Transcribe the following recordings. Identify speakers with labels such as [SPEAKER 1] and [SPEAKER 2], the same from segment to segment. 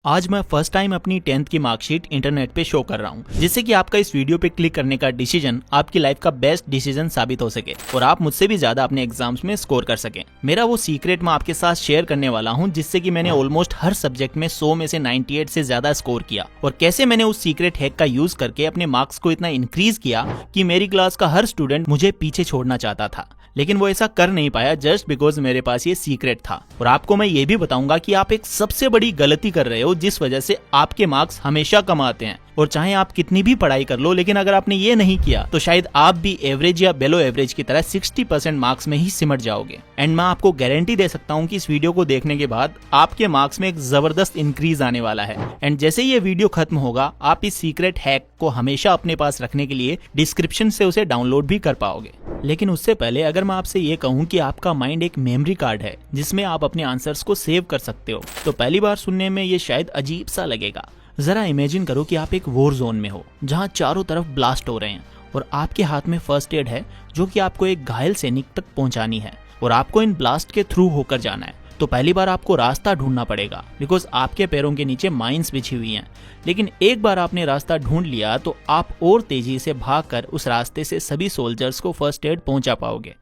[SPEAKER 1] आज मैं first time अपनी 10th की मार्कशीट इंटरनेट पे शो कर रहा हूँ, जिससे कि आपका इस वीडियो पे क्लिक करने का डिसीजन आपकी लाइफ का बेस्ट डिसीजन साबित हो सके और आप मुझसे भी ज्यादा अपने एग्जाम्स में स्कोर कर सकें। मेरा वो सीक्रेट मैं आपके साथ शेयर करने वाला हूँ, जिससे कि मैंने ऑलमोस्ट हर सब्जेक्ट में 100 में से 98 से ज्यादा स्कोर किया और कैसे मैंने उस सीक्रेट हैक का यूज करके अपने मार्क्स को इतना इंक्रीज किया कि मेरी क्लास का हर स्टूडेंट मुझे पीछे छोड़ना चाहता था, लेकिन वो ऐसा कर नहीं पाया जस्ट बिकॉज मेरे पास ये सीक्रेट था। और आपको मैं ये भी बताऊंगा कि आप एक सबसे बड़ी गलती कर रहे हो जिस वजह से आपके मार्क्स हमेशा कम आते हैं। और चाहे आप कितनी भी पढ़ाई कर लो, लेकिन अगर आपने ये नहीं किया तो शायद आप भी एवरेज या बेलो एवरेज की तरह 60% मार्क्स में ही सिमट जाओगे। एंड मैं आपको गारंटी दे सकता हूँ कि इस वीडियो को देखने के बाद आपके मार्क्स में एक जबरदस्त इंक्रीज आने वाला है। एंड जैसे ये वीडियो खत्म होगा, आप इस सीक्रेट हैक को हमेशा अपने पास रखने के लिए डिस्क्रिप्शन से उसे डाउनलोड भी कर पाओगे। लेकिन उससे पहले अगर मैं आपसे ये कहूँ कि आपका माइंड एक मेमोरी कार्ड है जिसमें आप अपने आंसर्स को सेव कर सकते हो, तो पहली बार सुनने में ये शायद अजीब सा लगेगा। जरा इमेजिन करो कि आप एक वॉर जोन में हो जहां चारों तरफ ब्लास्ट हो रहे हैं और आपके हाथ में फर्स्ट एड है जो कि आपको एक घायल सैनिक तक पहुंचानी है और आपको इन ब्लास्ट के थ्रू होकर जाना है। तो पहली बार आपको रास्ता ढूंढना पड़ेगा बिकॉज आपके पैरों के नीचे माइंस बिछी हुई हैं। लेकिन एक बार आपने रास्ता ढूंढ लिया तो आप और तेजी से भागकर उस रास्ते से सभी सोल्जर्स को फर्स्ट एड पहुंचा पाओगे।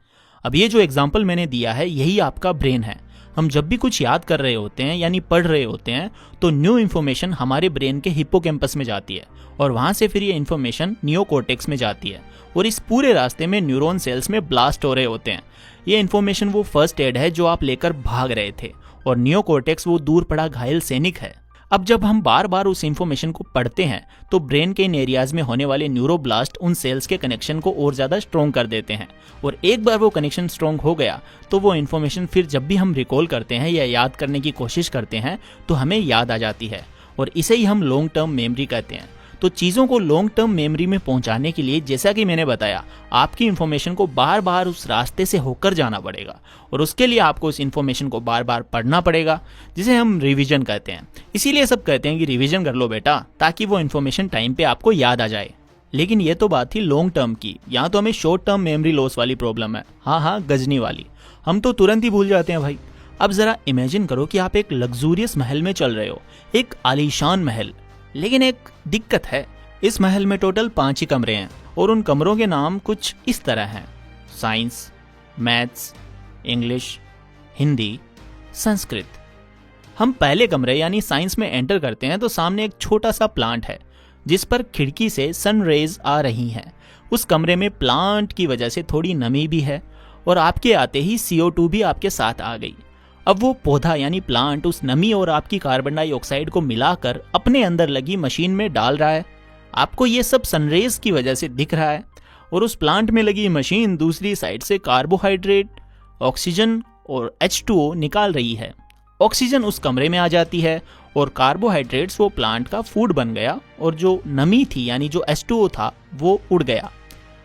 [SPEAKER 1] अब ये जो एग्जाम्पल मैंने दिया है यही आपका ब्रेन है। हम जब भी कुछ याद कर रहे होते हैं यानी पढ़ रहे होते हैं तो न्यू इन्फॉर्मेशन हमारे ब्रेन के हिप्पोकैम्पस में जाती है और वहां से फिर ये इन्फॉर्मेशन नियोकॉर्टेक्स में जाती है और इस पूरे रास्ते में न्यूरॉन सेल्स में ब्लास्ट हो रहे होते हैं। ये इन्फॉर्मेशन वो फर्स्ट एड है जो आप लेकर भाग रहे थे और नियोकॉर्टेक्स वो दूर पड़ा घायल सैनिक है। अब जब हम बार बार उस इन्फॉर्मेशन को पढ़ते हैं तो ब्रेन के इन एरियाज में होने वाले न्यूरोब्लास्ट उन सेल्स के कनेक्शन को और ज्यादा स्ट्रॉन्ग कर देते हैं और एक बार वो कनेक्शन स्ट्रॉन्ग हो गया तो वो इन्फॉर्मेशन फिर जब भी हम रिकॉल करते हैं या याद करने की कोशिश करते हैं तो हमें याद आ जाती है और इसे ही हम लॉन्ग टर्म मेमोरी कहते हैं। तो चीज़ों को लॉन्ग टर्म मेमोरी में पहुंचाने के लिए जैसा कि मैंने बताया, आपकी इन्फॉर्मेशन को बार बार उस रास्ते से होकर जाना पड़ेगा और उसके लिए आपको उस इन्फॉर्मेशन को बार बार पढ़ना पड़ेगा, जिसे हम रिवीजन कहते हैं। इसीलिए सब कहते हैं कि रिवीजन कर लो बेटा, ताकि वो इन्फॉर्मेशन टाइम पे आपको याद आ जाए। लेकिन ये तो बात थी लॉन्ग टर्म की, यहाँ तो हमें शॉर्ट टर्म मेमोरी लॉस वाली प्रॉब्लम है। हाँ, गजनी वाली। हम तो तुरंत ही भूल जाते हैं भाई। अब जरा इमेजिन करो कि आप एक लग्जूरियस महल में चल रहे हो, एक आलीशान महल। लेकिन एक दिक्कत है, इस महल में टोटल 5 ही कमरे हैं और उन कमरों के नाम कुछ इस तरह हैं: science, maths, English, Hindi, Sanskrit. हम पहले कमरे यानी साइंस में एंटर करते हैं तो सामने एक छोटा सा प्लांट है जिस पर खिड़की से सन रेज आ रही हैं। उस कमरे में प्लांट की वजह से थोड़ी नमी भी है और आपके आते ही CO2 भी आपके साथ आ गई। अब वो पौधा यानी प्लांट उस नमी और आपकी कार्बन डाइऑक्साइड को मिलाकर अपने अंदर लगी मशीन में डाल रहा है। आपको ये सब सनरेज की वजह से दिख रहा है और उस प्लांट में लगी मशीन दूसरी साइड से कार्बोहाइड्रेट, ऑक्सीजन और H2O निकाल रही है। ऑक्सीजन उस कमरे में आ जाती है और कार्बोहाइड्रेट्स वो प्लांट का फूड बन गया और जो नमी थी यानी जो H2O था वो उड़ गया।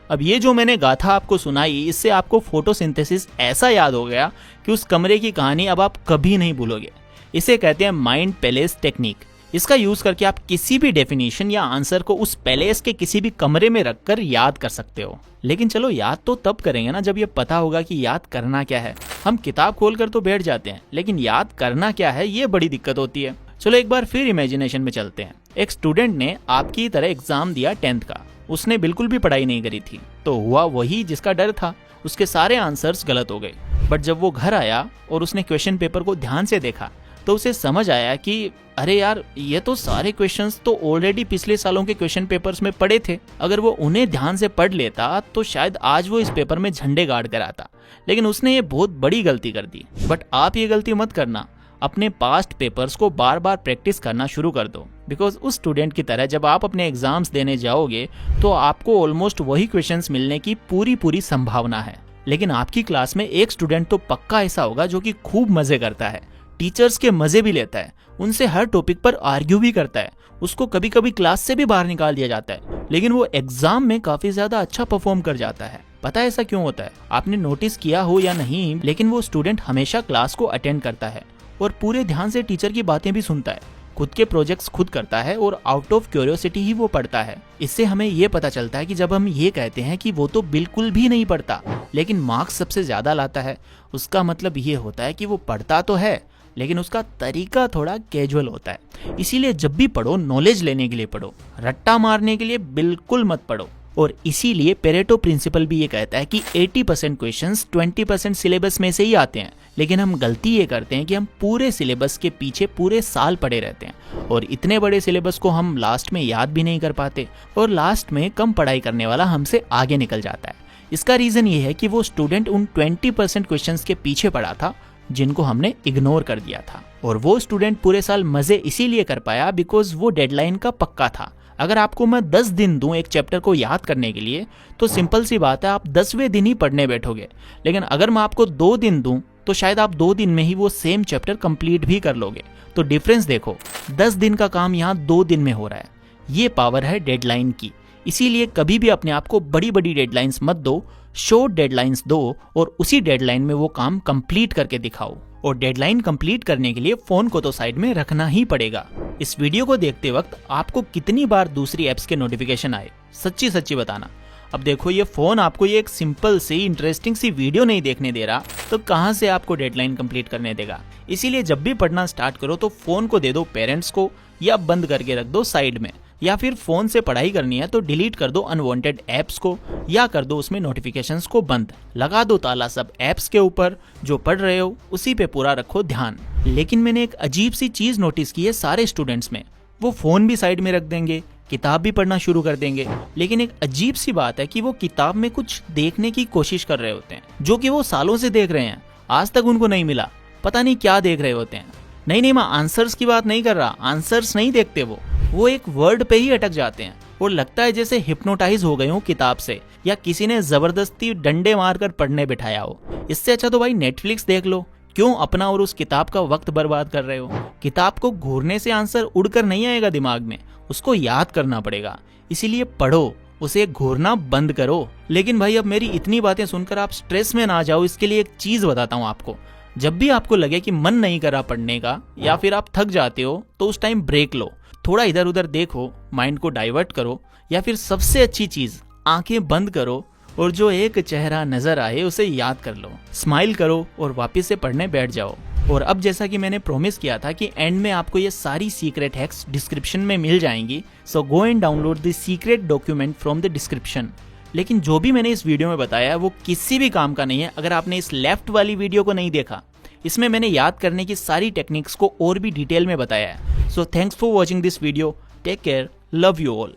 [SPEAKER 1] अब ये जो मैंने गाथा आपको सुनाई, इससे आपको फोटोसिंथेसिस ऐसा याद हो गया कि उस कमरे की कहानी अब आप कभी नहीं भूलोगे। इसे कहते हैं माइंड पैलेस टेक्निक। इसका यूज करके आप किसी भी डेफिनेशन या आंसर को उस पैलेस के किसी भी कमरे में रखकर याद कर सकते हो। लेकिन चलो, याद तो तब करेंगे ना जब ये पता होगा कि याद करना क्या है। हम किताब खोलकर तो बैठ जाते हैं, लेकिन याद करना क्या है ये बड़ी दिक्कत होती है। चलो एक बार फिर इमेजिनेशन में चलते हैं। एक स्टूडेंट ने आपकी तरह एग्जाम दिया 10th का। उसने बिल्कुल भी पढ़ाई नहीं करी थी, तो हुआ वही जिसका डर था, उसके सारे आंसर्स गलत हो गए। बट जब वो घर आया और उसने क्वेश्चन पेपर को ध्यान से देखा तो उसे समझ आया कि अरे यार, ये तो सारे क्वेश्चंस तो ऑलरेडी पिछले सालों के क्वेश्चन पेपर्स में पढ़े थे। अगर वो उन्हें ध्यान से पढ़ लेता तो शायद आज वो इस पेपर में झंडे गाड़ कर आता। लेकिन उसने ये बहुत बड़ी गलती कर दी। बट आप ये गलती मत करना, अपने पास्ट पेपर्स को बार बार प्रैक्टिस करना शुरू कर दो। बिकॉज उस स्टूडेंट की तरह जब आप अपने एग्जाम्स देने जाओगे तो आपको ऑलमोस्ट वही क्वेश्चंस मिलने की पूरी संभावना है। लेकिन आपकी क्लास में एक स्टूडेंट तो पक्का ऐसा होगा जो कि खूब मजे करता है, टीचर्स के मजे भी लेता है, उनसे हर टॉपिक पर आर्ग्यू भी करता है, उसको कभी कभी क्लास से भी बाहर निकाल दिया जाता है, लेकिन वो एग्जाम में काफी ज्यादा अच्छा परफॉर्म कर जाता है। पता है ऐसा क्यों होता है? आपने नोटिस किया हो या नहीं, लेकिन वो स्टूडेंट हमेशा क्लास को अटेंड करता है और पूरे ध्यान से टीचर की बातें भी सुनता है, खुद के प्रोजेक्ट्स खुद करता है और आउट ऑफ क्यूरियोसिटी ही वो पढ़ता है। इससे हमें ये पता चलता है कि जब हम ये कहते हैं कि वो तो बिल्कुल भी नहीं पढ़ता लेकिन मार्क्स सबसे ज्यादा लाता है, उसका मतलब ये होता है कि वो पढ़ता तो है लेकिन उसका तरीका थोड़ा कैजुअल होता है। इसीलिए जब भी पढ़ो नॉलेज लेने के लिए पढ़ो, रट्टा मारने के लिए बिल्कुल मत पढ़ो। और इसीलिए पेरेटो प्रिंसिपल भी ये कहता है कि 80% क्वेश्चंस 20% सिलेबस में से ही आते हैं। लेकिन हम गलती ये करते हैं कि हम पूरे सिलेबस के पीछे पूरे साल पढ़े रहते हैं और इतने बड़े सिलेबस को हम लास्ट में याद भी नहीं कर पाते और लास्ट में कम पढ़ाई करने वाला हमसे आगे निकल जाता है। इसका रीज़न ये है कि वो स्टूडेंट उन 20% क्वेश्चंस के पीछे पड़ा था जिनको हमने इग्नोर कर दिया था, और वो स्टूडेंट पूरे साल मज़े इसीलिए कर पाया बिकॉज वो डेडलाइन का पक्का था। अगर आपको मैं 10 दिन दूं एक चैप्टर को याद करने के लिए तो सिंपल सी बात है, आप 10वें दिन ही पढ़ने बैठोगे। लेकिन अगर मैं आपको 2 दिन दूं तो शायद आप 2 दिन में ही वो सेम चैप्टर कंप्लीट भी कर लोगे। तो डिफरेंस देखो, 10 दिन का काम यहाँ 2 दिन में हो रहा है। ये पावर है डेडलाइन की। इसीलिए कभी भी अपने आप को बड़ी बड़ी डेडलाइंस मत दो, शॉर्ट डेडलाइंस दो और उसी डेडलाइन में वो काम कंप्लीट करके दिखाओ। और डेडलाइन कंप्लीट करने के लिए फोन को तो साइड में रखना ही पड़ेगा। इस वीडियो को देखते वक्त आपको कितनी बार दूसरी एप्स के नोटिफिकेशन आए, सच्ची सच्ची बताना। अब देखो, ये फोन आपको ये एक सिंपल सी इंटरेस्टिंग सी वीडियो नहीं देखने दे रहा तो कहाँ से आपको डेडलाइन कंप्लीट करने देगा। इसीलिए जब भी पढ़ना स्टार्ट करो तो फोन को दे दो पेरेंट्स को या बंद करके रख दो साइड में, या फिर फोन से पढ़ाई करनी है तो डिलीट कर दो अनवांटेड ऐप्स को या कर दो उसमें नोटिफिकेशंस को बंद। लगा दो ताला सब ऐप्स के ऊपर, जो पढ़ रहे हो उसी पे पूरा रखो ध्यान। लेकिन मैंने एक अजीब सी चीज नोटिस की है सारे स्टूडेंट्स में, वो फोन भी साइड में रख देंगे, किताब भी पढ़ना शुरू कर देंगे। लेकिन एक अजीब सी बात है कि वो किताब में कुछ देखने की कोशिश कर रहे होते हैं जो कि वो सालों से देख रहे हैं, आज तक उनको नहीं मिला। पता नहीं क्या देख रहे होते हैं। नहीं, मैं आंसर्स की बात नहीं कर रहा, आंसर्स नहीं देखते वो एक वर्ड पे ही अटक जाते हैं और लगता है जैसे हिप्नोटाइज हो गए हो किताब से, या किसी ने जबरदस्ती डंडे मारकर पढ़ने बिठाया हो। इससे अच्छा तो भाई नेटफ्लिक्स देख लो। क्यों अपना और उस किताब का वक्त बर्बाद कर रहे हो? किताब को घूरने से आंसर उड़कर नहीं आएगा दिमाग में, उसको याद करना पड़ेगा। इसीलिए पढ़ो, उसे घूरना बंद करो। लेकिन भाई अब मेरी इतनी बातें सुनकर आप स्ट्रेस में ना जाओ, इसके लिए एक चीज बताता हूँ आपको। जब भी आपको लगे कि मन नहीं कर रहा पढ़ने का या फिर आप थक जाते हो तो उस टाइम ब्रेक लो, थोड़ा इधर उधर देखो, माइंड को डाइवर्ट करो, या फिर सबसे अच्छी चीज आंखें बंद करो और जो एक चेहरा नजर आए उसे याद कर लो, स्माइल करो और वापस से पढ़ने बैठ जाओ। और अब जैसा कि मैंने प्रॉमिस किया था कि एंड में आपको ये सारी सीक्रेट हैक्स डिस्क्रिप्शन में मिल जाएंगी, so go and download the secret document from the description. लेकिन जो भी मैंने इस वीडियो में बताया है वो किसी भी काम का नहीं है अगर आपने इस लेफ्ट वाली वीडियो को नहीं देखा। इसमें मैंने याद करने की सारी टेक्निक्स को और भी डिटेल में बताया है। So thanks for watching this video, take care, love you all.